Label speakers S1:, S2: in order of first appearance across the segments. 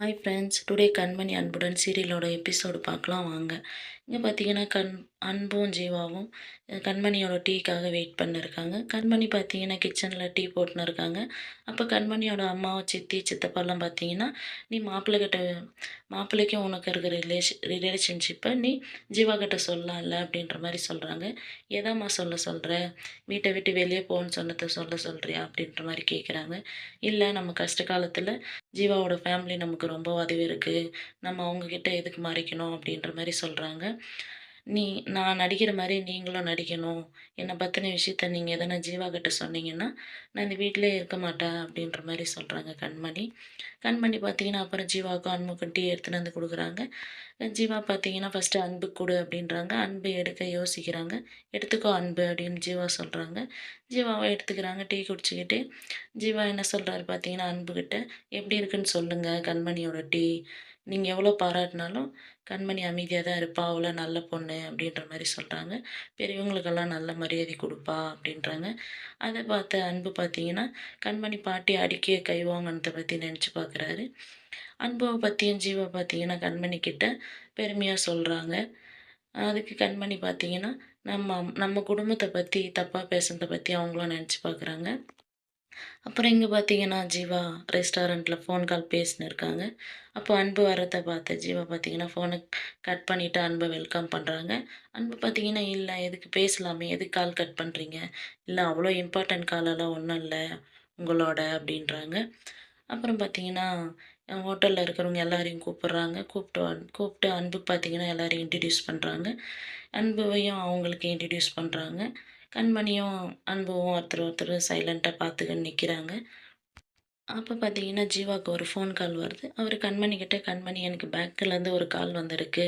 S1: Hi friends, today கண்மணி அன்புடன் சீரியலோட episode பார்க்கலாம் வாங்க. இங்கே பார்த்தீங்கன்னா அன்பும் ஜீவாவும் கண்மணியோட டீக்காக வெயிட் பண்ணிருக்காங்க. கண்மணி பார்த்தீங்கன்னா கிச்சனில் டீ போட்டுன்னு இருக்காங்க. அப்போ கண்மணியோட அம்மாவும் சித்தி சித்தப்பாலாம் பார்த்தீங்கன்னா, நீ மாப்பிள்ளைக்கும் உனக்கு இருக்கிற ரிலேஷன்ஷிப்பை நீ ஜீவா கிட்ட சொல்லலாம்ல அப்படின்ற மாதிரி சொல்கிறாங்க. எதாம்மா சொல்கிற, வீட்டை விட்டு வெளியே போகணுன்னு சொன்னதை சொல்கிறியா அப்படின்ற மாதிரி கேட்குறாங்க. இல்லை, நம்ம கஷ்ட காலத்தில் ஜீவாவோட ஃபேமிலி நமக்கு ரொம்ப உதவி இருக்குது, நம்ம அவங்கக்கிட்ட எதுக்கு மறைக்கணும் அப்படின்ற மாதிரி சொல்கிறாங்க. நான் நடிக்கிற மாதிரி நீங்களும் நடிக்கணும், என்னை பற்றின விஷயத்த நீங்கள் எதனா ஜீவா கிட்ட சொன்னீங்கன்னா நான் இந்த வீட்டிலே இருக்க மாட்டேன் அப்படின்ற மாதிரி சொல்கிறாங்க கண்மணி. கண்மணி பார்த்தீங்கன்னா அப்புறம் ஜீவாவுக்கும் அன்புக்கும் டீ எடுத்துகிட்டு வந்து கொடுக்குறாங்க. ஜீவா பார்த்தீங்கன்னா ஃபஸ்ட்டு அன்பு கொடு அப்படின்றாங்க. அன்பு எடுக்க யோசிக்கிறாங்க. எடுத்துக்கோ அன்பு அப்படின்னு ஜீவா சொல்கிறாங்க. ஜீவாவை எடுத்துக்கிறாங்க. டீ குடிச்சிக்கிட்டு ஜீவா என்ன சொல்கிறாரு பார்த்தீங்கன்னா அன்புக்கிட்ட, எப்படி இருக்குன்னு சொல்லுங்கள் கண்மணியோட டீ, நீங்கள் எவ்வளோ பாராட்டினாலும் கண்மணி அமைதியாக தான் இருப்பா, அவ்வளோ நல்ல பொண்ணு அப்படின்ற மாதிரி சொல்கிறாங்க. பெரியவங்களுக்கெல்லாம் நல்ல மரியாதை கொடுப்பா அப்படின்றாங்க. அதை பார்த்த அன்பு பார்த்தீங்கன்னா கண்மணி பாட்டி அடிக்க கை வாங்கினதை பற்றி நினச்சி பார்க்குறாரு. அன்புவை பற்றியும் ஜீவா பார்த்தீங்கன்னா கண்மணி கிட்ட பெருமையாக சொல்கிறாங்க. அதுக்கு கண்மணி பார்த்தீங்கன்னா நம்ம நம்ம குடும்பத்தை பற்றி தப்பாக பேசுனதை பற்றி அவங்களும் நினச்சி பார்க்குறாங்க. அப்புறம் இங்கே பார்த்தீங்கன்னா ஜீவா ரெஸ்டாரண்ட்டில் ஃபோன் கால் பேசின்னு இருக்காங்க. அப்போ அன்பு வர்றதை பார்த்து ஜீவா பார்த்தீங்கன்னா ஃபோனை கட் பண்ணிவிட்டு அன்பை வெல்கம் பண்ணுறாங்க. அன்பு பார்த்தீங்கன்னா, இல்லை எதுக்கு பேசலாமே, எதுக்கு கால் கட் பண்ணுறீங்க, இல்லை அவ்வளோ இம்பார்ட்டன்ட் காலெல்லாம் ஒன்றும் இல்லை உங்களோட அப்படின்றாங்க. அப்புறம் பார்த்தீங்கன்னா ஹோட்டலில் இருக்கிறவங்க எல்லாரையும் கூப்பிட்றாங்க. கூப்பிட்டு அன்புக்கு பார்த்தீங்கன்னா எல்லாரையும் இன்ட்ரடியூஸ் பண்ணுறாங்க. அன்புவையும் அவங்களுக்கு இன்ட்ரடியூஸ் பண்ணுறாங்க. கண்மணியும் அன்புவும் ஒருத்தர் ஒருத்தர் சைலண்ட்டாக பார்த்துக்கின்னு நிற்கிறாங்க. அப்போ பார்த்தீங்கன்னா ஜீவாவுக்கு ஒரு ஃபோன் கால் வருது. அவர் கண்மணி கிட்ட, கண்மணி எனக்கு பேங்க்லேருந்து ஒரு கால் வந்திருக்கு,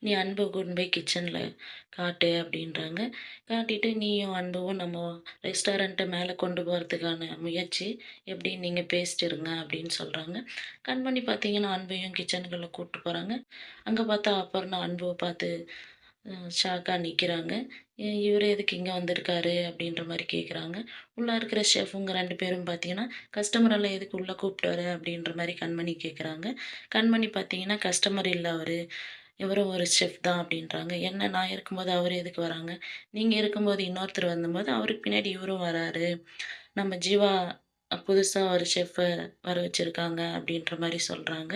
S1: நீ அன்பு கொண்டு போய் கிச்சனில் காட்டு அப்படின்றாங்க. காட்டிட்டு நீயும் அன்புவும் நம்ம ரெஸ்டாரண்ட்டை மேலே கொண்டு போகிறதுக்கான முயற்சி எப்படின்னு நீங்கள் பேசிட்டு இருங்க அப்படின்னு சொல்கிறாங்க. கண்மணி பார்த்தீங்கன்னா அன்பையும் கிச்சனுக்குள்ளே கூப்பிட்டு போகிறாங்க. அங்கே பார்த்தா அப்புறம் அன்புவை பார்த்து ஷாக்காக நிற்கிறாங்க. இவர் எதுக்கு இங்கே வந்திருக்காரு அப்படின்ற மாதிரி கேட்குறாங்க. உள்ளே இருக்கிற ஷெஃப்ங்க 2 பேரும் பார்த்தீங்கன்னா, கஸ்டமரெல்லாம் எதுக்கு உள்ளே கூப்பிட்டு வர அப்படின்ற மாதிரி கண்மணி கேட்குறாங்க. கண்மணி பார்த்தீங்கன்னா, கஸ்டமர் இல்லை அவரு, இவரும் ஒரு ஷெஃப் தான் அப்படின்றாங்க. என்ன, நான் இருக்கும்போது அவர் எதுக்கு வராங்க? நீங்கள் இருக்கும்போது இன்னொருத்தர் வந்தபோது அவருக்கு பின்னாடி இவரும் வராரு. நம்ம ஜீவா புதுசா ஒரு ஷெஃப்பை வர வச்சிருக்காங்க அப்படின்ற மாதிரி சொல்கிறாங்க.